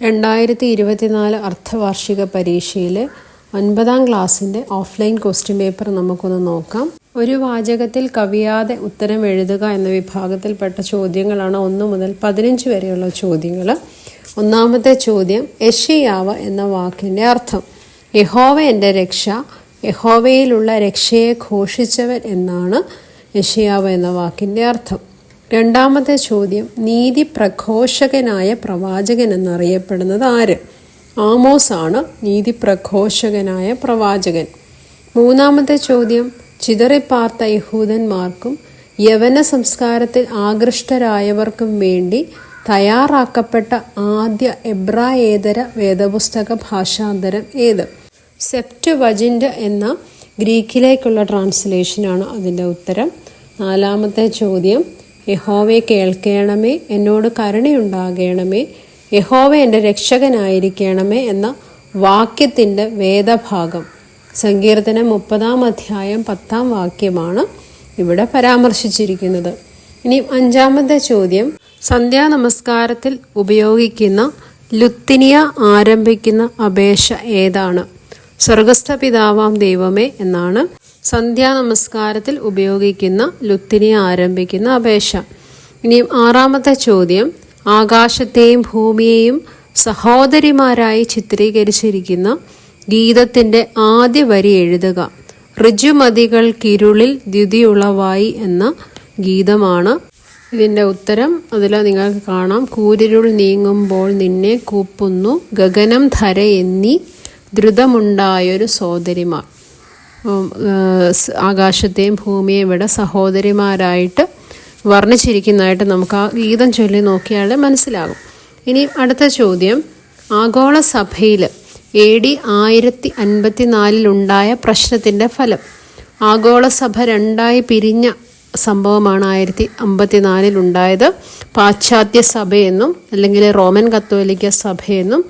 2024 അർദ്ധവാർഷിക പരീക്ഷയിലെ 9ാം ക്ലാസ്സിൻ്റെ offline question paper നമുക്കൊന്ന് നോക്കാം. ഒരു വാചകത്തിൽ കവിയാതെ ഉത്തരം എഴുതുക എന്ന വിഭാഗത്തിൽപ്പെട്ട ചോദ്യങ്ങളാണ് 1 മുതൽ 15 വരെയുള്ള ചോദ്യങ്ങൾ. ഒന്നാമത്തെ ചോദ്യം, യെശയ്യാവ് എന്ന വാക്കിൻ്റെ അർത്ഥം. യഹോവ എൻ്റെ രക്ഷ, യഹോവയിലുള്ള രക്ഷയെ ഘോഷിച്ചവൻ എന്നാണ് യെശയ്യാവ് എന്ന വാക്കിൻ്റെ അർത്ഥം. രണ്ടാമത്തെ ചോദ്യം, നീതി പ്രഘോഷകനായ പ്രവാചകൻ എന്നറിയപ്പെടുന്നത് ആര്? ആമോസ് ആണ് നീതി പ്രഘോഷകനായ പ്രവാചകൻ. മൂന്നാമത്തെ ചോദ്യം, ചിതറിപ്പാർത്ത യഹൂദന്മാർക്കും യവന സംസ്കാരത്തിൽ ആകൃഷ്ടരായവർക്കും വേണ്ടി തയ്യാറാക്കപ്പെട്ട ആദ്യ എബ്രായേതര വേദപുസ്തക ഭാഷാന്തരം ഏത്? സെപ്റ്റുവജിൻ്റ് എന്ന ഗ്രീക്കിലേക്കുള്ള ട്രാൻസ്ലേഷനാണ് അതിൻ്റെ ഉത്തരം. നാലാമത്തെ ചോദ്യം, യഹോവയെ കേൾക്കണമേ, എന്നോട് കരുണയുണ്ടാകണമേ, യഹോവ എൻ്റെ രക്ഷകനായിരിക്കണമേ എന്ന വാക്യത്തിൻ്റെ വേദഭാഗം സങ്കീർത്തനം 30-ാം അധ്യായം 10-ാം വാക്യമാണ് ഇവിടെ പരാമർശിച്ചിരിക്കുന്നത്. ഇനി അഞ്ചാമത്തെ ചോദ്യം, സന്ധ്യാനമസ്കാരത്തിൽ ഉപയോഗിക്കുന്ന ലുത്തിനിയ ആരംഭിക്കുന്ന അപേക്ഷ ഏതാണ്? സ്വർഗസ്ഥ പിതാവാം ദൈവമേ എന്നാണ് സന്ധ്യാനമസ്കാരത്തിൽ ഉപയോഗിക്കുന്ന ലുത്തിനിയ ആരംഭിക്കുന്ന അപേക്ഷ. ഇനി ആറാമത്തെ ചോദ്യം, ആകാശത്തെയും ഭൂമിയെയും സഹോദരിമാരായി ചിത്രീകരിച്ചിരിക്കുന്ന ഗീതത്തിൻ്റെ ആദ്യ വരി എഴുതുക. ഋജുമതികൾക്കിരുളിൽ ദ്യുതിയുളവായി എന്ന ഗീതമാണ് ഇതിൻ്റെ ഉത്തരം. അതിൽ നിങ്ങൾക്ക് കാണാം, കൂരിരുൾ നീങ്ങുമ്പോൾ നിന്നെ കൂപ്പുന്നു, ഗഗനം ധര എന്നീ ദ്രുതമുണ്ടായൊരു സോദരിമാർ. ആകാശത്തെയും ഭൂമിയെയും ഇവിടെ സഹോദരിമാരായിട്ട് വർണ്ണിച്ചിരിക്കുന്നതായിട്ട് നമുക്ക് ആ ഗീതം ചൊല്ലി നോക്കിയാൽ മനസ്സിലാകും. ഇനി അടുത്ത ചോദ്യം, ആഗോള സഭയിൽ AD 1054 പ്രശ്നത്തിൻ്റെ ഫലം. ആഗോള സഭ രണ്ടായി പിരിഞ്ഞ സംഭവമാണ് 1054 ഉണ്ടായത്. പാശ്ചാത്യ സഭയെന്നും അല്ലെങ്കിൽ റോമൻ കത്തോലിക്ക സഭയെന്നും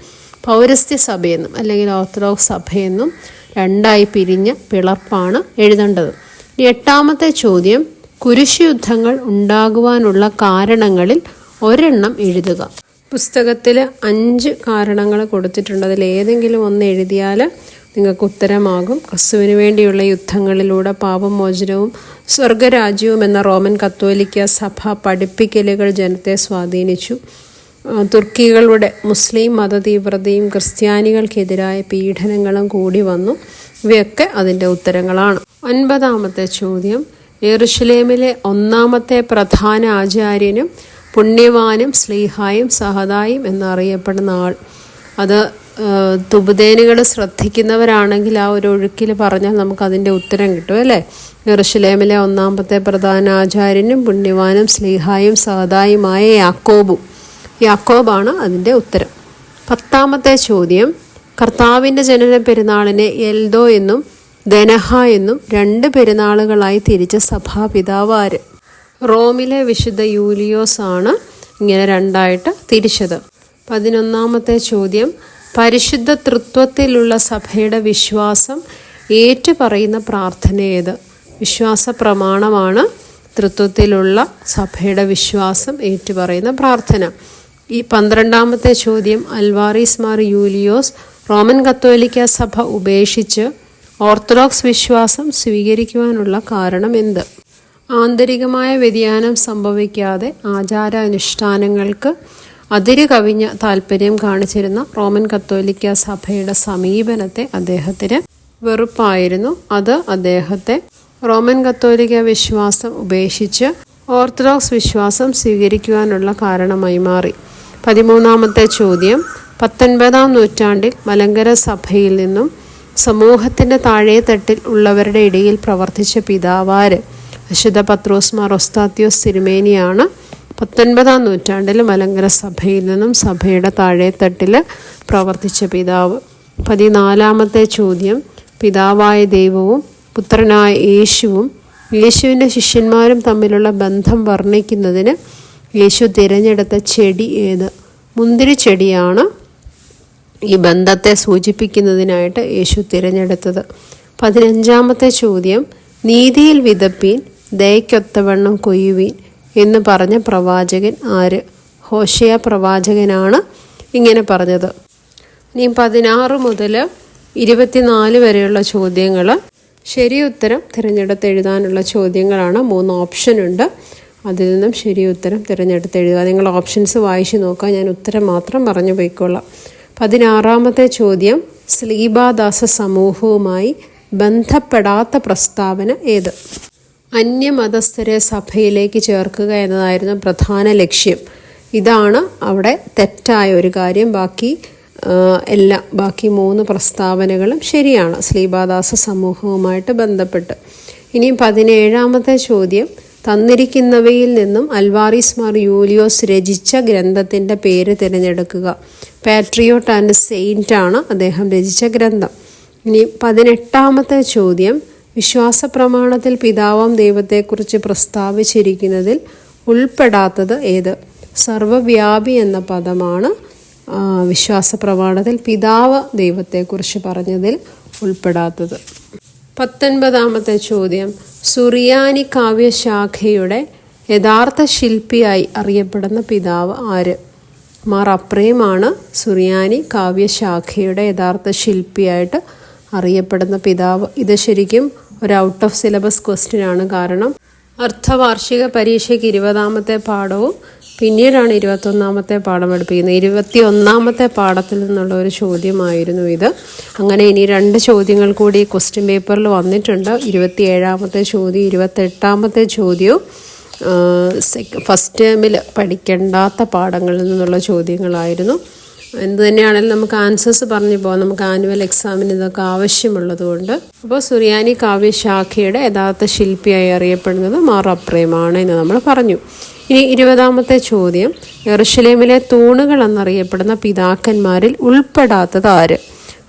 പൗരസ്ത്യ സഭയെന്നും അല്ലെങ്കിൽ ഓർത്തഡോക്സ് സഭയെന്നും രണ്ടായി പിരിഞ്ഞ പിളർപ്പാണ് എഴുതേണ്ടത്. എട്ടാമത്തെ ചോദ്യം, കുരിശുയുദ്ധങ്ങൾ ഉണ്ടാകുവാനുള്ള കാരണങ്ങളിൽ ഒരെണ്ണം എഴുതുക. പുസ്തകത്തിൽ 5 കാരണങ്ങൾ കൊടുത്തിട്ടുണ്ട്. അതിൽ ഏതെങ്കിലും ഒന്ന് എഴുതിയാൽ നിങ്ങൾക്ക് ഉത്തരമാകും. ക്രിസ്തുവിന് വേണ്ടിയുള്ള യുദ്ധങ്ങളിലൂടെ പാപമോചനവും സ്വർഗരാജ്യവും എന്ന റോമൻ കത്തോലിക്ക സഭ പഠിപ്പിക്കലുകൾ ജനത്തെ സ്വാധീനിച്ചു. തുർക്കികളുടെ മുസ്ലിം മതതീവ്രതയും ക്രിസ്ത്യാനികൾക്കെതിരായ പീഡനങ്ങളും കൂടി വന്നു. ഇവയൊക്കെ അതിൻ്റെ ഉത്തരങ്ങളാണ്. 9ാമത്തെ ചോദ്യം, യെരുശലേമിലെ 1ാമത്തെ പ്രധാന ആചാര്യനും പുണ്യവാനും സ്ലീഹായും സഹദായും എന്നറിയപ്പെടുന്ന ആൾ. അത് തുബുദേനുകൾ ശ്രദ്ധിക്കുന്നവരാണെങ്കിൽ ആ ഒരു ഒഴുക്കിൽ പറഞ്ഞാൽ നമുക്കതിൻ്റെ ഉത്തരം കിട്ടും അല്ലേ. യെരുശലേമിലെ 1ാമത്തെ പ്രധാന ആചാര്യനും പുണ്യവാനും സ്ലീഹായും സഹദായുമായ യാക്കോബാണ് അതിൻ്റെ ഉത്തരം. 10ാമത്തെ ചോദ്യം, കർത്താവിൻ്റെ ജനന പെരുന്നാളിനെ എൽദോ എന്നും ദനഹ എന്നും 2 പെരുന്നാളുകളായി തിരിച്ച സഭാപിതാവ് ആര്? റോമിലെ വിശുദ്ധ യൂലിയോസ് ആണ് ഇങ്ങനെ 2ആയിട്ട് തിരിച്ചത്. 11ാമത്തെ ചോദ്യം, പരിശുദ്ധ തൃത്വത്തിലുള്ള സഭയുടെ വിശ്വാസം ഏറ്റുപറയുന്ന പ്രാർത്ഥന ഏത്? വിശ്വാസ പ്രമാണമാണ് തൃത്വത്തിലുള്ള സഭയുടെ വിശ്വാസം ഏറ്റുപറയുന്ന പ്രാർത്ഥന. ഈ 12ാമത്തെ ചോദ്യം, അൽവാറീസ് മാർ യൂലിയോസ് റോമൻ കത്തോലിക്ക സഭ ഉപേക്ഷിച്ച് ഓർത്തഡോക്സ് വിശ്വാസം സ്വീകരിക്കുവാനുള്ള കാരണം എന്ത്? ആന്തരികമായ വ്യതിയാനം സംഭവിക്കാതെ ആചാരാനുഷ്ഠാനങ്ങൾക്ക് അതിരു കവിഞ്ഞ താല്പര്യം കാണിച്ചിരുന്ന റോമൻ കത്തോലിക്ക സഭയുടെ സമീപനത്തെ അദ്ദേഹത്തിന് വെറുപ്പായിരുന്നു. അത് അദ്ദേഹത്തെ റോമൻ കത്തോലിക്ക വിശ്വാസം ഉപേക്ഷിച്ച് ഓർത്തഡോക്സ് വിശ്വാസം സ്വീകരിക്കുവാനുള്ള കാരണമായി മാറി. 13ാമത്തെ ചോദ്യം, 19ാം നൂറ്റാണ്ടിൽ മലങ്കര സഭയിൽ നിന്നും സമൂഹത്തിൻ്റെ താഴേത്തട്ടിൽ ഉള്ളവരുടെ ഇടയിൽ പ്രവർത്തിച്ച പിതാവാര്? വിശുദ്ധ പത്രോസ് മാർ ഒസ്താത്യോസ് തിരുമേനിയാണ് 19ാം നൂറ്റാണ്ടിൽ മലങ്കര സഭയിൽ നിന്നും സഭയുടെ താഴേത്തട്ടിൽ പ്രവർത്തിച്ച പിതാവ്. 14ാമത്തെ ചോദ്യം, പിതാവായ ദൈവവും പുത്രനായ യേശുവും യേശുവിൻ്റെ ശിഷ്യന്മാരും തമ്മിലുള്ള ബന്ധം വർണ്ണിക്കുന്നതിന് യേശു തിരഞ്ഞെടുത്ത ചെടി ഏത്? മുന്തിരി ചെടിയാണ് ഈ ബന്ധത്തെ സൂചിപ്പിക്കുന്നതിനായിട്ട് യേശു തിരഞ്ഞെടുത്തത്. 15ാമത്തെ ചോദ്യം, നീതിയിൽ വിതപ്പീൻ, ദയക്കൊത്തവണ്ണം കൊയ്യുവീൻ എന്ന് പറഞ്ഞ പ്രവാചകൻ ആര്? ഹോശേയ പ്രവാചകനാണ് ഇങ്ങനെ പറഞ്ഞത്. ഇനി 16 മുതൽ 24 വരെയുള്ള ചോദ്യങ്ങൾ ശരി ഉത്തരം തിരഞ്ഞെടുത്ത് എഴുതാനുള്ള ചോദ്യങ്ങളാണ്. 3 ഓപ്ഷൻ ഉണ്ട്. അതിൽ നിന്നും ശരി ഉത്തരം തിരഞ്ഞെടുത്ത് എഴുതുക. നിങ്ങൾ ഓപ്ഷൻസ് വായിച്ചു നോക്കുക, ഞാൻ ഉത്തരം മാത്രം പറഞ്ഞു പോയിക്കൊള്ളാം. 16-ാമത്തെ ചോദ്യം, സ്ലീബാദാസ സമൂഹവുമായി ബന്ധപ്പെടാത്ത പ്രസ്താവന ഏത്? അന്യമതസ്ഥരെ സഭയിലേക്ക് ചേർക്കുക എന്നതായിരുന്നു പ്രധാന ലക്ഷ്യം. ഇതാണ് അവിടെ തെറ്റായ ഒരു കാര്യം. ബാക്കി 3 പ്രസ്താവനകളും ശരിയാണ് സ്ലീബാദാസ സമൂഹവുമായിട്ട് ബന്ധപ്പെട്ട്. ഇനിയും 17-ാമത്തെ ചോദ്യം, തന്നിരിക്കുന്നവയിൽ നിന്നും അൽവാരിസ് മാർ യൂലിയോസ് രചിച്ച ഗ്രന്ഥത്തിൻ്റെ പേര് തിരഞ്ഞെടുക്കുക. പാട്രിയോട്ട് ആൻഡ് സെയിൻ്റ് ആണ് അദ്ദേഹം രചിച്ച ഗ്രന്ഥം. ഇനി 18-ാമത്തെ ചോദ്യം, വിശ്വാസ പ്രമാണത്തിൽ പിതാവാം ദൈവത്തെക്കുറിച്ച് പ്രസ്താവിച്ചിരിക്കുന്നതിൽ ഉൾപ്പെടാത്തത് ഏത്? സർവവ്യാപി എന്ന പദമാണ് വിശ്വാസ പ്രമാണത്തിൽ പിതാവ് ദൈവത്തെക്കുറിച്ച് പറഞ്ഞതിൽ ഉൾപ്പെടാത്തത്. 19-ാമത്തെ ചോദ്യം, സുറിയാനി കാവ്യശാഖയുടെ യഥാർത്ഥ ശില്പിയായി അറിയപ്പെടുന്ന പിതാവ് ആര്? മാർ അപ്രേമാണ് സുറിയാനി കാവ്യശാഖയുടെ യഥാർത്ഥ ശില്പിയായിട്ട് അറിയപ്പെടുന്ന പിതാവ്. ഇത് ശരിക്കും ഒരു ഔട്ട് ഓഫ് സിലബസ് ക്വസ്റ്റ്യൻ ആണ്. കാരണം അർദ്ധവാർഷിക പരീക്ഷയ്ക്ക് 20-ാമത്തെ പാഠവും പിന്നീടാണ് 21-ാമത്തെ പാഠം പഠിപ്പിക്കുന്നത്. 21-ാമത്തെ പാഠത്തിൽ നിന്നുള്ള ഒരു ചോദ്യമായിരുന്നു ഇത്. അങ്ങനെ ഇനി 2 ചോദ്യങ്ങൾ കൂടി ക്വസ്റ്റ്യൻ പേപ്പറിൽ വന്നിട്ടുണ്ട്. 27-ാമത്തെ ചോദ്യം, 28-ാമത്തെ ചോദ്യവും ഫസ്റ്റ് ടേമിൽ പഠിക്കേണ്ടാത്ത പാഠങ്ങളിൽ നിന്നുള്ള ചോദ്യങ്ങളായിരുന്നു. എന്ത് തന്നെയാണെങ്കിലും നമുക്ക് ആൻസേഴ്സ് പറഞ്ഞു പോകാം. നമുക്ക് ആനുവൽ എക്സാമിന് ഇതൊക്കെ ആവശ്യമുള്ളതുകൊണ്ട്. അപ്പോൾ സുറിയാനി കാവ്യശാഖയുടെ യഥാർത്ഥ ശില്പിയായി അറിയപ്പെടുന്നത് മാർ അപ്രേമാണ് എന്ന് നമ്മൾ പറഞ്ഞു. ഇനി 20-ാമത്തെ ചോദ്യം, യെറുശലേമിലെ തൂണുകൾ എന്നറിയപ്പെടുന്ന പിതാക്കന്മാരിൽ ഉൾപ്പെടാത്തത് ആര്?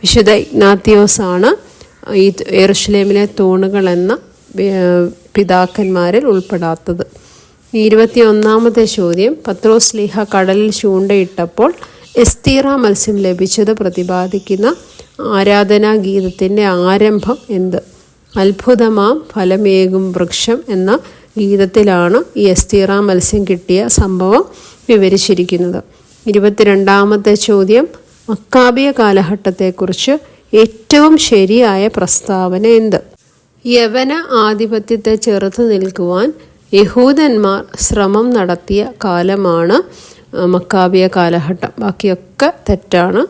വിശുദ്ധ ഇഗ്നാത്തിയോസ് ആണ് ഈ യെറുശലേമിലെ തൂണുകൾ എന്ന പിതാക്കന്മാരിൽ ഉൾപ്പെടാത്തത്. 21-ാമത്തെ ചോദ്യം, പത്രോസ് ശ്ലീഹ കടലിൽ ചൂണ്ടയിട്ടപ്പോൾ എസ്തീറ മത്സ്യം ലഭിച്ചത് പ്രതിപാദിക്കുന്ന ആരാധനാ ഗീതത്തിൻ്റെ ആരംഭം എന്ത്? അത്ഭുതമാം ഫലമേകും വൃക്ഷം എന്ന ഗീതത്തിലാണ് ഈ എസ്തീറ മത്സ്യം കിട്ടിയ സംഭവം വിവരിച്ചിരിക്കുന്നത്. 22-ാമത്തെ ചോദ്യം, മക്കാബിയ കാലഘട്ടത്തെക്കുറിച്ച് ഏറ്റവും ശരിയായ പ്രസ്താവന എന്ത്? യവന ആധിപത്യത്തെ ചെറുത്ത് നിൽക്കുവാൻ യഹൂദന്മാർ ശ്രമം നടത്തിയ കാലമാണ് മക്കാബിയ കാലഘട്ടം. ബാക്കിയൊക്കെ തെറ്റാണ്.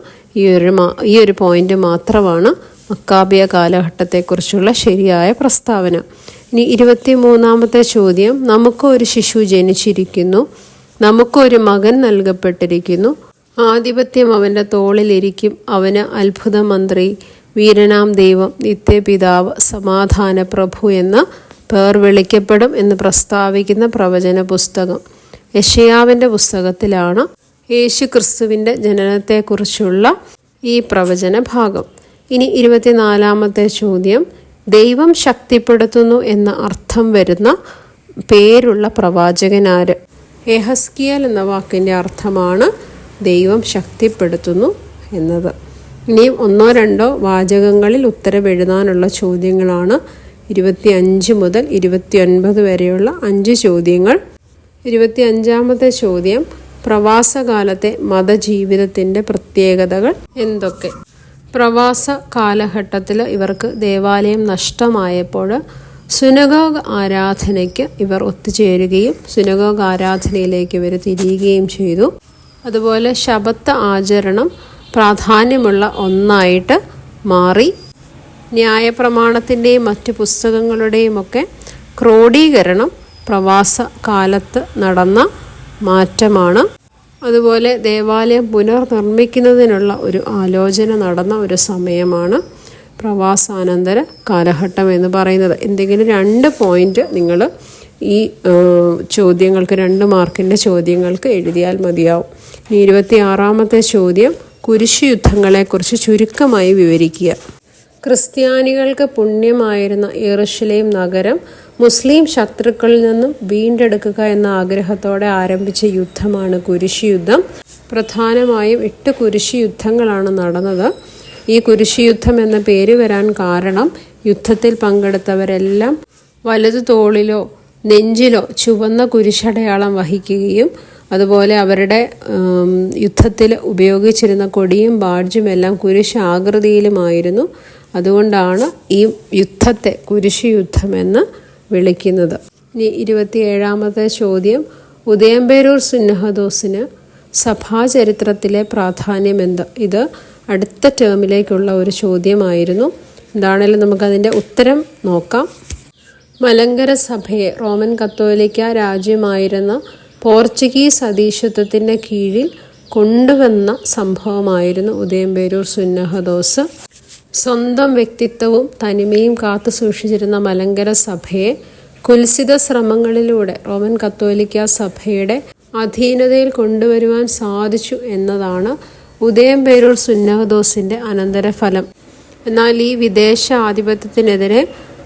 ഈ ഒരു പോയിന്റ് മാത്രമാണ് മക്കാബിയ കാലഘട്ടത്തെക്കുറിച്ചുള്ള ശരിയായ പ്രസ്താവന. ഇനി 23-ാമത്തെ ചോദ്യം, നമുക്കൊരു ശിശു ജനിച്ചിരിക്കുന്നു, നമുക്കൊരു മകൻ നൽകപ്പെട്ടിരിക്കുന്നു, ആധിപത്യം അവൻ്റെ തോളിലിരിക്കും, അവന് അത്ഭുത മന്ത്രി, വീരനാം ദൈവം, നിത്യപിതാവ്, സമാധാന പ്രഭു എന്ന പേർ വിളിക്കപ്പെടും എന്ന് പ്രസ്താവിക്കുന്ന പ്രവചന പുസ്തകം യെശയ്യാവിൻ്റെ പുസ്തകത്തിലാണ് യേശു ക്രിസ്തുവിൻ്റെ ജനനത്തെക്കുറിച്ചുള്ള ഈ പ്രവചന ഭാഗം. ഇനി 24-ാമത്തെ ചോദ്യം, ദൈവം ശക്തിപ്പെടുത്തുന്നു എന്ന അർത്ഥം വരുന്ന പേരുള്ള പ്രവാചകനാര്? യെഹസ്കിയേൽ എന്ന വാക്കിൻ്റെ അർത്ഥമാണ് ദൈവം ശക്തിപ്പെടുത്തുന്നു എന്നത്. ഇനിയും 1-2 വാചകങ്ങളിൽ ഉത്തരം എഴുതാനുള്ള ചോദ്യങ്ങളാണ്. 25 മുതൽ 29 വരെയുള്ള 5 ചോദ്യങ്ങൾ. 25-ാമത്തെ ചോദ്യം, പ്രവാസകാലത്തെ മതജീവിതത്തിൻ്റെ പ്രത്യേകതകൾ എന്തൊക്കെ? പ്രവാസ കാലഘട്ടത്തിൽ ഇവർക്ക് ദേവാലയം നഷ്ടമായപ്പോൾ സുനഗോഗ് ആരാധനയ്ക്ക് ഇവർ ഒത്തുചേരുകയും സുനഗോഗ് ആരാധനയിലേക്ക് ഇവർ തിരിയുകയും ചെയ്തു. അതുപോലെ ശബത്ത് ആചരണം പ്രാധാന്യമുള്ള ഒന്നായിട്ട് മാറി. ന്യായപ്രമാണത്തിൻ്റെയും മറ്റ് പുസ്തകങ്ങളുടെയും ഒക്കെ ക്രോഡീകരണം പ്രവാസ കാലത്ത് നടന്ന മാറ്റമാണ്. അതുപോലെ ദേവാലയം പുനർനിർമ്മിക്കുന്നതിനുള്ള ഒരു ആലോചന നടന്ന ഒരു സമയമാണ് പ്രവാസാനന്തര കാലഘട്ടം എന്ന് പറയുന്നത്. എന്തെങ്കിലും 2 പോയിന്റ് നിങ്ങൾ ഈ ചോദ്യങ്ങൾക്ക് 2 മാർക്കിൻ്റെ ചോദ്യങ്ങൾക്ക് എഴുതിയാൽ മതിയാവും. 26-ാമത്തെ ചോദ്യം, കുരിശ് യുദ്ധങ്ങളെക്കുറിച്ച് ചുരുക്കമായി വിവരിക്കുക. ക്രിസ്ത്യാനികൾക്ക് പുണ്യമായിരുന്ന യെറുശലേം നഗരം മുസ്ലിം ശത്രുക്കളിൽ നിന്നും വീണ്ടെടുക്കുക എന്ന ആഗ്രഹത്തോടെ ആരംഭിച്ച യുദ്ധമാണ് കുരിശ് യുദ്ധം. പ്രധാനമായും 8 കുരിശ് യുദ്ധങ്ങളാണ് നടന്നത്. ഈ കുരിശ് യുദ്ധം എന്ന പേര് വരാൻ കാരണം യുദ്ധത്തിൽ പങ്കെടുത്തവരെല്ലാം വലതു തോളിലോ നെഞ്ചിലോ ചുവന്ന കുരിശടയാളം വഹിക്കുകയും അതുപോലെ അവരുടെ യുദ്ധത്തിൽ ഉപയോഗിച്ചിരുന്ന കൊടിയും ബാഡ്ജും എല്ലാം കുരിശ് ആകൃതിയിലുമായിരുന്നു. അതുകൊണ്ടാണ് ഈ യുദ്ധത്തെ കുരിശ് യുദ്ധമെന്ന് വിളിക്കുന്നത്. ഇനി 27ാമത്തെ ചോദ്യം, ഉദയംപേരൂർ സുന്നഹദോസിന് സഭാചരിത്രത്തിലെ പ്രാധാന്യം എന്ത്? ഇത് അടുത്ത ടേമിലേക്കുള്ള ഒരു ചോദ്യമായിരുന്നു. എന്താണെങ്കിലും നമുക്കതിൻ്റെ ഉത്തരം നോക്കാം. മലങ്കര സഭയെ റോമൻ കത്തോലിക്ക രാജ്യമായിരുന്ന പോർച്ചുഗീസ് അധീശത്വത്തിൻ്റെ കീഴിൽ കൊണ്ടുവന്ന സംഭവമായിരുന്നു ഉദയംപേരൂർ സുന്നഹദോസ്. സ്വന്തം വ്യക്തിത്വവും തനിമയും കാത്തു സൂക്ഷിച്ചിരുന്ന മലങ്കര സഭയെ കുൽസിത ശ്രമങ്ങളിലൂടെ റോമൻ കത്തോലിക്ക സഭയുടെ അധീനതയിൽ കൊണ്ടുവരുവാൻ സാധിച്ചു എന്നതാണ് ഉദയംപേരൂർ സുന്നഹദോസിൻ്റെ അനന്തരഫലം. എന്നാൽ ഈ വിദേശ ആധിപത്യത്തിനെതിരെ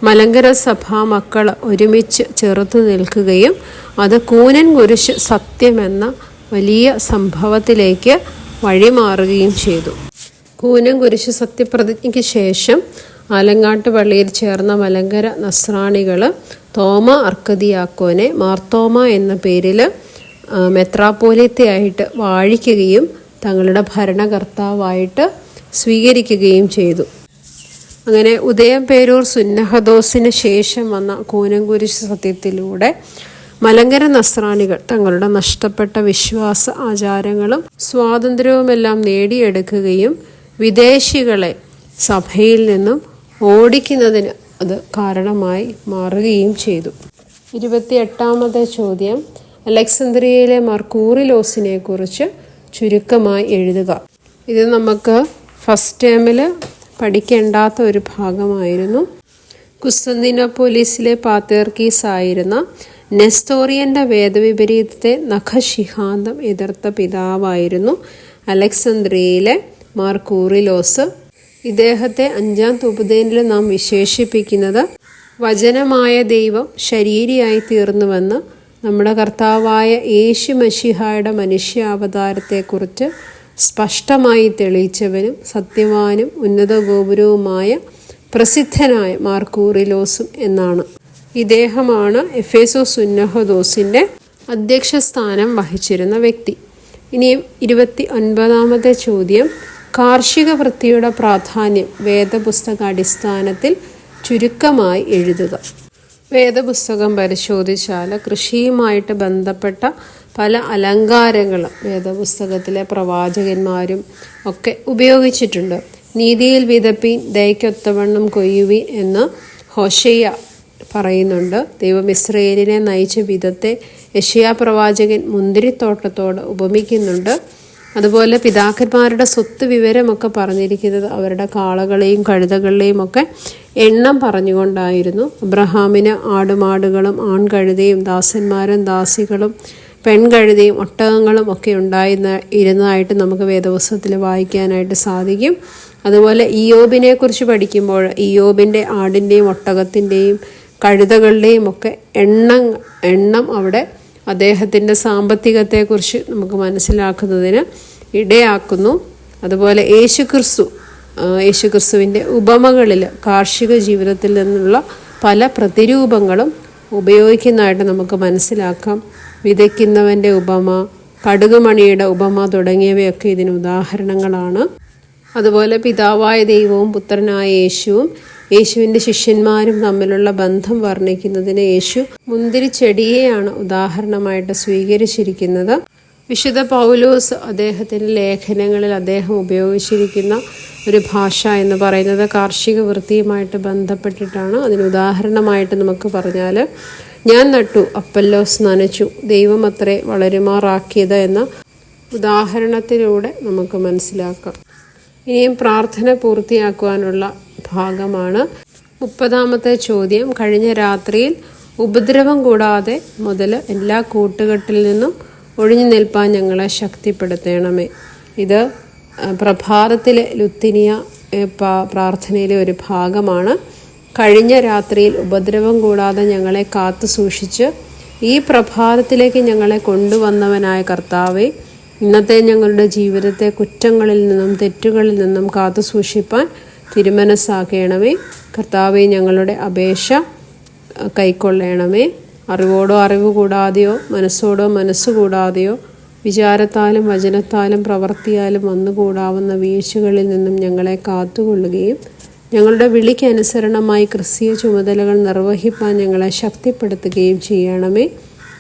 മലങ്കര സഭാ മക്കൾ ഒരുമിച്ച് ചെറുത്തു നിൽക്കുകയും അത് കൂനൻ കുരിശ് സത്യമെന്ന വലിയ സംഭവത്തിലേക്ക് വഴിമാറുകയും ചെയ്തു. കൂനൻ കുരിശ് സത്യപ്രതിജ്ഞയ്ക്ക് ശേഷം ആലങ്ങാട്ട് പള്ളിയിൽ ചേർന്ന മലങ്കര നസ്രാണികൾ തോമ അർക്കദിയാക്കോനെ മാർത്തോമ എന്ന പേരിൽ മെത്രാപ്പോലീത്തയായിട്ട് വാഴിക്കുകയും തങ്ങളുടെ ഭരണകർത്താവായിട്ട് സ്വീകരിക്കുകയും ചെയ്തു. അങ്ങനെ ഉദയംപേരൂർ സുന്നഹദോസിന് ശേഷം വന്ന കൂനൻകുരിശ് സത്യത്തിലൂടെ മലങ്കര നസ്രാണികൾ തങ്ങളുടെ നഷ്ടപ്പെട്ട വിശ്വാസ ആചാരങ്ങളും സ്വാതന്ത്ര്യവുമെല്ലാം നേടിയെടുക്കുകയും വിദേശികളെ സഭയിൽ നിന്നും ഓടിക്കുന്നതിന് അത് കാരണമായി മാറുകയും ചെയ്തു. 28ാമത്തെ ചോദ്യം, അലക്സാന്ദ്രിയയിലെ മാർ കൂറിലോസിനെ കുറിച്ച് ചുരുക്കമായി എഴുതുക. ഇത് നമുക്ക് ഫസ്റ്റ് ടേമിൽ പഠിക്കേണ്ടാത്ത ഒരു ഭാഗമായിരുന്നു. കുസ്തന്തീനോപ്പോലിസിലെ പാത്രിയർക്കീസ് ആയിരുന്ന നെസ്തോറിയൻ്റെ വേദവിപരീതത്തെ നഖശിഖാന്തം എതിർത്ത പിതാവായിരുന്നു അലക്സാന്ദ്രിയയിലെ മാർ കൂറിലോസ്. ഇദ്ദേഹത്തെ 5-ാം തൂപ്പുതേനിൽ നാം വിശേഷിപ്പിക്കുന്നത് വചനമായ ദൈവം ശരീരിയായി തീർന്നുവെന്ന് നമ്മുടെ കർത്താവായ യേശു മശിഹായുടെ മനുഷ്യാവതാരത്തെക്കുറിച്ച് സ്പഷ്ടമായി തെളിയിച്ചവനും സത്യവാനും ഉന്നത ഗോപുരവുമായ പ്രസിദ്ധനായ മാർ കൂറിലോസും എന്നാണ്. ഇദ്ദേഹമാണ് എഫേസോസ് സുന്നഹദോസിൻ്റെ അധ്യക്ഷ സ്ഥാനം വഹിച്ചിരുന്ന വ്യക്തി. ഇനിയും 29ാമത്തെ ചോദ്യം, കാർഷിക വൃത്തിയുടെ പ്രാധാന്യം വേദപുസ്തക അടിസ്ഥാനത്തിൽ ചുരുക്കമായി എഴുതുക. വേദപുസ്തകം പരിശോധിച്ചാൽ കൃഷിയുമായിട്ട് ബന്ധപ്പെട്ട പല അലങ്കാരങ്ങളും വേദപുസ്തകത്തിലെ പ്രവാചകന്മാരും ഒക്കെ ഉപയോഗിച്ചിട്ടുണ്ട്. നീതിയിൽ വിതപ്പീൻ ദയക്കൊത്തവണ്ണം കൊയ്യുവീൻ എന്ന് ഹോശയ്യ പറയുന്നുണ്ട്. ദൈവം ഇസ്രായേലിനെ നയിച്ച വിധത്തെ യെശയ്യാ പ്രവാചകൻ മുന്തിരിത്തോട്ടത്തോട് ഉപമിക്കുന്നുണ്ട്. അതുപോലെ പിതാക്കന്മാരുടെ സ്വത്ത് വിവരമൊക്കെ പറഞ്ഞിരിക്കുന്നത് അവരുടെ കാളകളെയും കഴുതകളെയും ഒക്കെ എണ്ണം പറഞ്ഞുകൊണ്ടായിരുന്നു. അബ്രഹാമിന് ആടുമാടുകളും ആൺകഴുതയും ദാസന്മാരും ദാസികളും പെൺകഴുതയും ഒട്ടകങ്ങളും ഒക്കെ ഇരുന്നതായിട്ട് നമുക്ക് വേദപുസ്തകത്തിൽ വായിക്കാനായിട്ട് സാധിക്കും. അതുപോലെ ഇയ്യോബിനെ കുറിച്ച് പഠിക്കുമ്പോൾ ഇയ്യോബിൻ്റെ ആടിൻ്റെയും ഒട്ടകത്തിൻ്റെയും കഴുതകളുടെയും ഒക്കെ എണ്ണം അവിടെ അദ്ദേഹത്തിൻ്റെ സാമ്പത്തികത്തെക്കുറിച്ച് നമുക്ക് മനസ്സിലാക്കുന്നതിന് ഇടയാക്കുന്നു. അതുപോലെ യേശുക്രിസ്തുവിൻ്റെ ഉപമകളിൽ കാർഷിക ജീവിതത്തിൽ നിന്നുള്ള പല പ്രതിരൂപങ്ങളും ഉപയോഗിക്കുന്നതായിട്ട് നമുക്ക് മനസ്സിലാക്കാം. വിതയ്ക്കുന്നവൻ്റെ ഉപമ, കടുകുമണിയുടെ ഉപമ തുടങ്ങിയവയൊക്കെ ഇതിന് ഉദാഹരണങ്ങളാണ്. അതുപോലെ പിതാവായ ദൈവവും പുത്രനായ യേശുവും യേശുവിൻ്റെ ശിഷ്യന്മാരും തമ്മിലുള്ള ബന്ധം വർണ്ണിക്കുന്നതിന് യേശു മുന്തിരിച്ചെടിയെയാണ് ഉദാഹരണമായിട്ട് സ്വീകരിച്ചിരിക്കുന്നത്. വിശുദ്ധ പൗലോസ് അദ്ദേഹത്തിൻ്റെ ലേഖനങ്ങളിൽ അദ്ദേഹം ഉപയോഗിച്ചിരിക്കുന്ന ഒരു ഭാഷ എന്ന് പറയുന്നത് കാർഷിക വൃത്തിയുമായിട്ട് ബന്ധപ്പെട്ടിട്ടാണ്. അതിന് ഉദാഹരണമായിട്ട് നമുക്ക് പറഞ്ഞാൽ, ഞാൻ നട്ടു, അപ്പല്ലോസ് നനച്ചു, ദൈവം അത്രേ വളരുമാറാക്കിയത് എന്ന ഉദാഹരണത്തിലൂടെ നമുക്ക് മനസ്സിലാക്കാം. ഇനിയും പ്രാർത്ഥന പൂർത്തിയാക്കുവാനുള്ള ഭാഗമാണ് 30ാമത്തെ ചോദ്യം. കഴിഞ്ഞ രാത്രിയിൽ ഉപദ്രവം കൂടാതെ മുതൽ എല്ലാ കൂട്ടുകെട്ടിൽ നിന്നും ഒഴിഞ്ഞു നിൽപ്പാൻ ഞങ്ങളെ ശക്തിപ്പെടുത്തണമേ. ഇത് പ്രഭാതത്തിലെ ലുത്തിനിയ പ്രാർത്ഥനയിലെ ഒരു ഭാഗമാണ്. കഴിഞ്ഞ രാത്രിയിൽ ഉപദ്രവം കൂടാതെ ഞങ്ങളെ കാത്തു സൂക്ഷിച്ച് ഈ പ്രഭാതത്തിലേക്ക് ഞങ്ങളെ കൊണ്ടുവന്നവനായ കർത്താവേ, ഇന്നത്തെ ഞങ്ങളുടെ ജീവിതത്തെ കുറ്റങ്ങളിൽ നിന്നും തെറ്റുകളിൽ നിന്നും കാത്തു സൂക്ഷിപ്പാൻ തിരുമനസ്സാക്കണമേ. കർത്താവേ, ഞങ്ങളുടെ അപേക്ഷ കൈക്കൊള്ളണമേ. അറിവോടോ അറിവ് കൂടാതെയോ മനസ്സോടോ മനസ്സ് കൂടാതെയോ വിചാരത്താലും വചനത്താലും പ്രവൃത്തിയാലും വന്നുകൂടാവുന്ന വീഴ്ചകളിൽ നിന്നും ഞങ്ങളെ കാത്തുകൊള്ളുകയും ഞങ്ങളുടെ വിളിക്കനുസരണമായി ക്രിസ്തീയ ചുമതലകൾ നിർവഹിപ്പാൻ ഞങ്ങളെ ശക്തിപ്പെടുത്തുകയും ചെയ്യണമേ.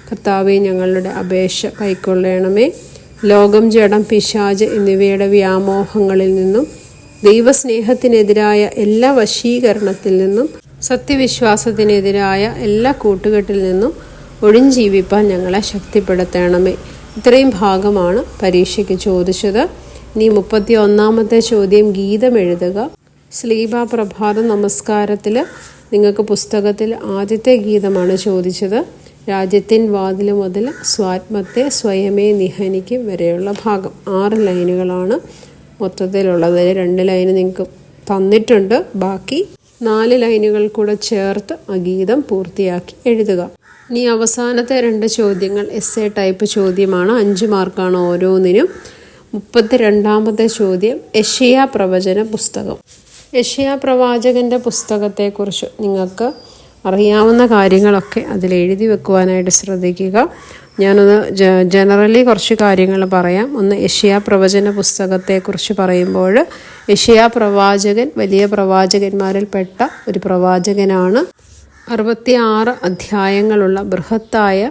കർത്താവെ, ഞങ്ങളുടെ അപേക്ഷ കൈക്കൊള്ളണമേ. ലോകം, ജഡം, പിശാച് എന്നിവയുടെ വ്യാമോഹങ്ങളിൽ നിന്നും ദൈവസ്നേഹത്തിനെതിരായ എല്ലാ വശീകരണത്തിൽ നിന്നും സത്യവിശ്വാസത്തിനെതിരായ എല്ലാ കൂട്ടുകെട്ടിൽ നിന്നും ഒഴിഞ്ജീവിപ്പാൻ ഞങ്ങളെ ശക്തിപ്പെടുത്തണമേ. ഇത്രയും ഭാഗമാണ് പരീക്ഷയ്ക്ക് ചോദിച്ചത്. ഇനി 31-ാമത്തെ ചോദ്യം, ഗീതം എഴുതുക. സ്ലീബ പ്രഭാത നമസ്കാരത്തിൽ നിങ്ങൾക്ക് പുസ്തകത്തിൽ ആദ്യത്തെ ഗീതമാണ് ചോദിച്ചത്. രാജ്യത്തിൻ വാതിൽ മുതൽ സ്വാത്മത്തെ സ്വയമേ നിഹനിക്കും വരെയുള്ള ഭാഗം 6 ലൈനുകളാണ് മൊത്തത്തിലുള്ളത്. 2 ലൈന് നിങ്ങൾക്ക് തന്നിട്ടുണ്ട്. ബാക്കി 4 ലൈനുകൾ കൂടെ ചേർത്ത് ആ ഗീതം പൂർത്തിയാക്കി എഴുതുക. ഇനി അവസാനത്തെ 2 ചോദ്യങ്ങൾ എസ്സേ ടൈപ്പ് ചോദ്യമാണ്. 5 മാർക്കാണ് ഓരോന്നിനും. 32-ാമത്തെ ചോദ്യം, യെശയ്യാ പ്രവചന പുസ്തകം. യെശയ്യാ പ്രവാചകൻ്റെ പുസ്തകത്തെക്കുറിച്ച് നിങ്ങൾക്ക് അറിയാവുന്ന കാര്യങ്ങളൊക്കെ അതിൽ എഴുതി വെക്കുവാനായിട്ട് ശ്രദ്ധിക്കുക. ഞാനൊന്ന് ജനറലി കുറച്ച് കാര്യങ്ങൾ പറയാം. ഒന്ന്, യെശയ്യാ പ്രവചന പുസ്തകത്തെക്കുറിച്ച് പറയുമ്പോൾ യെശയ്യാ പ്രവാചകൻ വലിയ പ്രവാചകന്മാരിൽപ്പെട്ട ഒരു പ്രവാചകനാണ്. 66 അധ്യായങ്ങളുള്ള ബൃഹത്തായ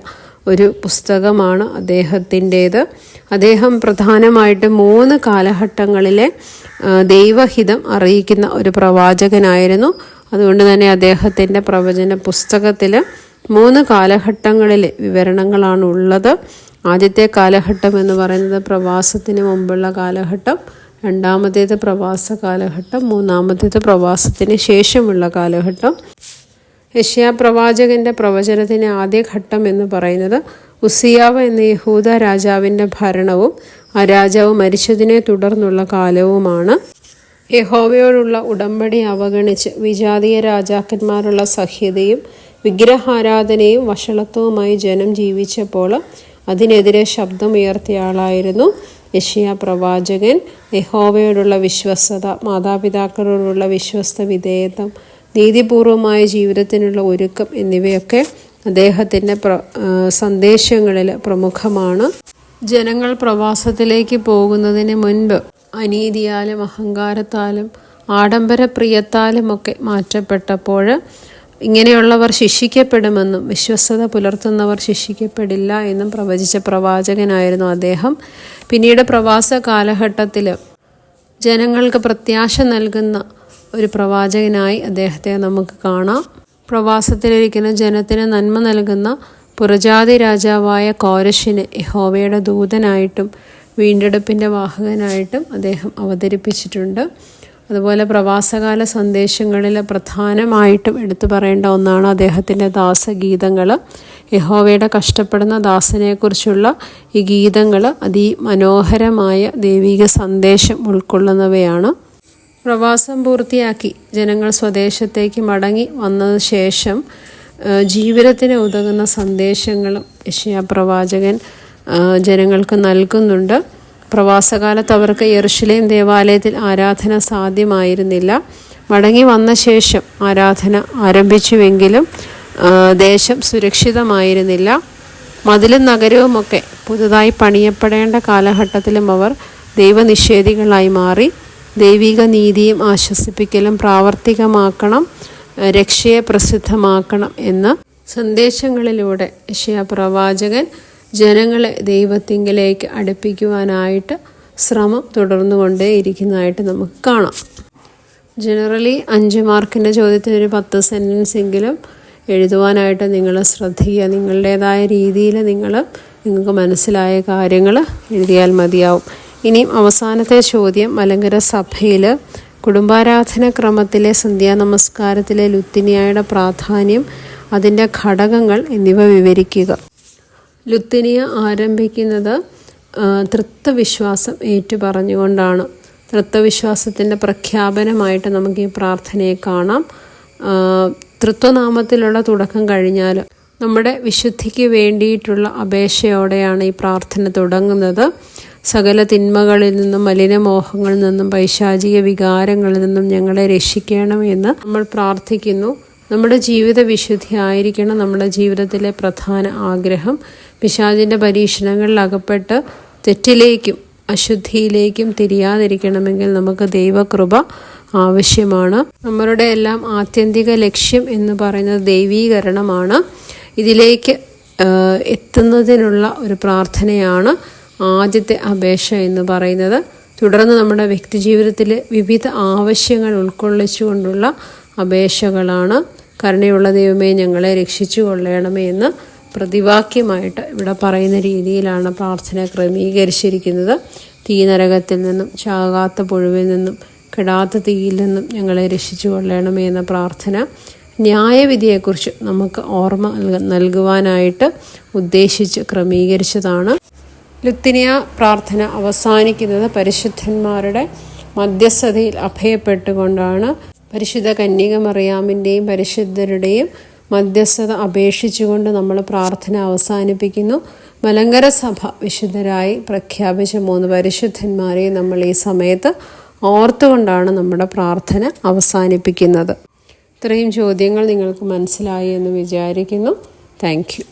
ഒരു പുസ്തകമാണ് അദ്ദേഹത്തിൻ്റേത്. അദ്ദേഹം പ്രധാനമായിട്ട് 3 കാലഘട്ടങ്ങളിലെ ദൈവഹിതം അറിയിക്കുന്ന ഒരു പ്രവാചകനായിരുന്നു. അതുകൊണ്ട് തന്നെ അദ്ദേഹത്തിൻ്റെ പ്രവചന പുസ്തകത്തിൽ 3 കാലഘട്ടങ്ങളിലെ വിവരണങ്ങളാണ് ഉള്ളത്. ആദ്യത്തെ കാലഘട്ടം എന്ന് പറയുന്നത് പ്രവാസത്തിന് മുമ്പുള്ള കാലഘട്ടം, 2-ാമത്തേത് പ്രവാസ കാലഘട്ടം, 3-ാമത്തേത് പ്രവാസത്തിന് ശേഷമുള്ള കാലഘട്ടം. യെശയ്യാ പ്രവാചകൻ്റെ പ്രവചനത്തിൻ്റെ ആദ്യ ഘട്ടം എന്ന് പറയുന്നത് ഉസിയാവ് എന്ന യഹൂദ രാജാവിൻ്റെ ഭരണവും ആ രാജാവ് മരിച്ചതിനെ തുടർന്നുള്ള കാലവുമാണ്. യഹോവയോടുള്ള ഉടമ്പടി അവഗണിച്ച് വിജാതീയ രാജാക്കന്മാരുള്ള സഖ്യതയും വിഗ്രഹാരാധനയും വഷളത്വവുമായി ജനം ജീവിച്ചപ്പോൾ അതിനെതിരെ ശബ്ദമുയർത്തിയ ആളായിരുന്നു യെശയ്യാ പ്രവാചകൻ. യഹോവയോടുള്ള വിശ്വസ്തത, മാതാപിതാക്കളോടുള്ള വിശ്വസ്ത വിധേയത്വം, നീതിപൂർവമായ ജീവിതത്തിനുള്ള ഒരുക്കം എന്നിവയൊക്കെ അദ്ദേഹത്തിൻ്റെ സന്ദേശങ്ങളിൽ പ്രമുഖമാണ്. ജനങ്ങൾ പ്രവാസത്തിലേക്ക് പോകുന്നതിന് മുൻപ് അനീതിയാലും അഹങ്കാരത്താലും ആഡംബരപ്രിയത്താലുമൊക്കെ മാറ്റപ്പെട്ടപ്പോൾ ഇങ്ങനെയുള്ളവർ ശിക്ഷിക്കപ്പെടുമെന്നും വിശ്വസ്തത പുലർത്തുന്നവർ ശിക്ഷിക്കപ്പെടില്ല എന്നും പ്രവചിച്ച പ്രവാചകനായിരുന്നു അദ്ദേഹം. പിന്നീട് പ്രവാസ കാലഘട്ടത്തിൽ ജനങ്ങൾക്ക് പ്രത്യാശ നൽകുന്ന ഒരു പ്രവാചകനായി അദ്ദേഹത്തെ നമുക്ക് കാണാം. പ്രവാസത്തിലിരിക്കുന്ന ജനത്തിന് നന്മ നൽകുന്ന പുറജാതി രാജാവായ കോരശിനെ യഹോവയുടെ ദൂതനായിട്ടും വീണ്ടെടുപ്പിൻ്റെ വാഹകനായിട്ടും അദ്ദേഹം അവതരിപ്പിച്ചിട്ടുണ്ട്. അതുപോലെ പ്രവാസകാല സന്ദേശങ്ങളിൽ പ്രധാനമായിട്ടും എടുത്തു പറയേണ്ട ഒന്നാണ് അദ്ദേഹത്തിൻ്റെ ദാസഗീതങ്ങൾ. യഹോവയുടെ കഷ്ടപ്പെടുന്ന ദാസനെക്കുറിച്ചുള്ള ഈ ഗീതങ്ങൾ അതിമനോഹരമായ ദൈവിക സന്ദേശം ഉൾക്കൊള്ളുന്നവയാണ്. പ്രവാസം പൂർത്തിയാക്കി ജനങ്ങൾ സ്വദേശത്തേക്ക് മടങ്ങി വന്നതിന് ശേഷം ജീവിതത്തിന് ഉതകുന്ന സന്ദേശങ്ങളും യെശയ്യാ പ്രവാചകൻ ജനങ്ങൾക്ക് നൽകുന്നുണ്ട്. പ്രവാസകാലത്ത് അവർക്ക് യെരുശലേം ദേവാലയത്തിൽ ആരാധന സാധ്യമായിരുന്നില്ല. മടങ്ങി വന്ന ശേഷം ആരാധന ആരംഭിച്ചുവെങ്കിലും ദേശം സുരക്ഷിതമായിരുന്നില്ല. മതിലും നഗരവുമൊക്കെ പുതുതായി പണിയപ്പെടേണ്ട കാലഘട്ടത്തിലും അവർ ദൈവനിഷേധികളായി മാറി. ദൈവിക നീതിയും ആശ്വസിപ്പിക്കലും പ്രാവർത്തികമാക്കണം, രക്ഷയെ പ്രസിദ്ധമാക്കണം എന്ന സന്ദേശങ്ങളിലൂടെ യെശയ്യാ പ്രവാചകൻ ജനങ്ങളെ ദൈവത്തിങ്കിലേക്ക് അടുപ്പിക്കുവാനായിട്ട് ശ്രമം തുടർന്നുകൊണ്ടേയിരിക്കുന്നതായിട്ട് നമുക്ക് കാണാം. ജനറലി 5 മാർക്കിൻ്റെ ചോദ്യത്തിന് ഒരു 10 സെൻറ്റൻസ് എങ്കിലും എഴുതുവാനായിട്ട് നിങ്ങൾ ശ്രദ്ധിക്കുക. നിങ്ങളുടേതായ രീതിയിൽ നിങ്ങൾക്ക് മനസ്സിലായ കാര്യങ്ങൾ എഴുതിയാൽ മതിയാവും. ഇനിയും അവസാനത്തെ ചോദ്യം, മലങ്കര സഭയിൽ കുടുംബാരാധന ക്രമത്തിലെ സന്ധ്യാനമസ്കാരത്തിലെ ലുത്തിനിയയുടെ പ്രാധാന്യം, അതിൻ്റെ ഘടകങ്ങൾ എന്നിവ വിവരിക്കുക. ലുത്തിനിയ ആരംഭിക്കുന്നത് തൃത്വവിശ്വാസം ഏറ്റുപറഞ്ഞുകൊണ്ടാണ്. തൃത്വവിശ്വാസത്തിൻ്റെ പ്രഖ്യാപനമായിട്ട് നമുക്ക് ഈ പ്രാർത്ഥനയെ കാണാം. തൃത്വനാമത്തിലുള്ള തുടക്കം കഴിഞ്ഞാൽ നമ്മുടെ വിശുദ്ധിക്ക് വേണ്ടിയിട്ടുള്ള അപേക്ഷയോടെയാണ് ഈ പ്രാർത്ഥന തുടങ്ങുന്നത്. സകല തിന്മകളിൽ നിന്നും മലിനമോഹങ്ങളിൽ നിന്നും പൈശാചിക വികാരങ്ങളിൽ നിന്നും ഞങ്ങളെ രക്ഷിക്കണമെന്ന് നമ്മൾ പ്രാർത്ഥിക്കുന്നു. നമ്മുടെ ജീവിത വിശുദ്ധിയായിരിക്കണം നമ്മുടെ ജീവിതത്തിലെ പ്രധാന ആഗ്രഹം. പിശാചിൻ്റെ പരീക്ഷണങ്ങളിൽ അകപ്പെട്ട് തെറ്റിലേക്കും അശുദ്ധിയിലേക്കും തിരിയാതിരിക്കണമെങ്കിൽ നമുക്ക് ദൈവകൃപ ആവശ്യമാണ്. നമ്മളുടെ എല്ലാം ആത്യന്തിക ലക്ഷ്യം എന്ന് പറയുന്നത് ദൈവീകരണമാണ്. ഇതിലേക്ക് എത്തുന്നതിനുള്ള ഒരു പ്രാർത്ഥനയാണ് ആദ്യത്തെ അപേക്ഷ എന്ന് പറയുന്നത്. തുടർന്ന് നമ്മുടെ വ്യക്തിജീവിതത്തിലെ വിവിധ ആവശ്യങ്ങൾ ഉൾക്കൊള്ളിച്ചുകൊണ്ടുള്ള അപേക്ഷകളാണ്. കരുണയുള്ള ദൈവമേ, ഞങ്ങളെ രക്ഷിച്ചു കൊള്ളണമേ എന്ന് പ്രതിവാക്യമായിട്ട് ഇവിടെ പറയുന്ന രീതിയിലാണ് പ്രാർത്ഥന ക്രമീകരിച്ചിരിക്കുന്നത്. തീനരകത്തിൽ നിന്നും, ചാകാത്ത പുഴുവിൽ നിന്നും, കെടാത്ത തീയിൽ നിന്നും ഞങ്ങളെ രക്ഷിച്ചു കൊള്ളണമേ എന്ന പ്രാർത്ഥന ന്യായവിധിയെക്കുറിച്ച് നമുക്ക് ഓർമ്മ നൽകുവാനായിട്ട് ഉദ്ദേശിച്ച് ക്രമീകരിച്ചതാണ്. ലുത്തിനിയ പ്രാർത്ഥന അവസാനിക്കുന്നത് പരിശുദ്ധന്മാരുടെ മധ്യസ്ഥതയിൽ അഭയപ്പെട്ടുകൊണ്ടാണ്. പരിശുദ്ധ കന്യക മറിയാമിൻ്റെയും പരിശുദ്ധരുടെയും മധ്യസ്ഥത അപേക്ഷിച്ചുകൊണ്ട് നമ്മൾ പ്രാർത്ഥന അവസാനിപ്പിക്കുന്നു. മലങ്കര സഭ വിശുദ്ധരായി പ്രഖ്യാപിച്ച 3 പരിശുദ്ധന്മാരെയും നമ്മൾ ഈ സമയത്ത് ഓർത്തുകൊണ്ടാണ് നമ്മുടെ പ്രാർത്ഥന അവസാനിപ്പിക്കുന്നത്. ഇത്രയും ചോദ്യങ്ങൾ നിങ്ങൾക്ക് മനസ്സിലായി എന്ന് വിചാരിക്കുന്നു. Thank you.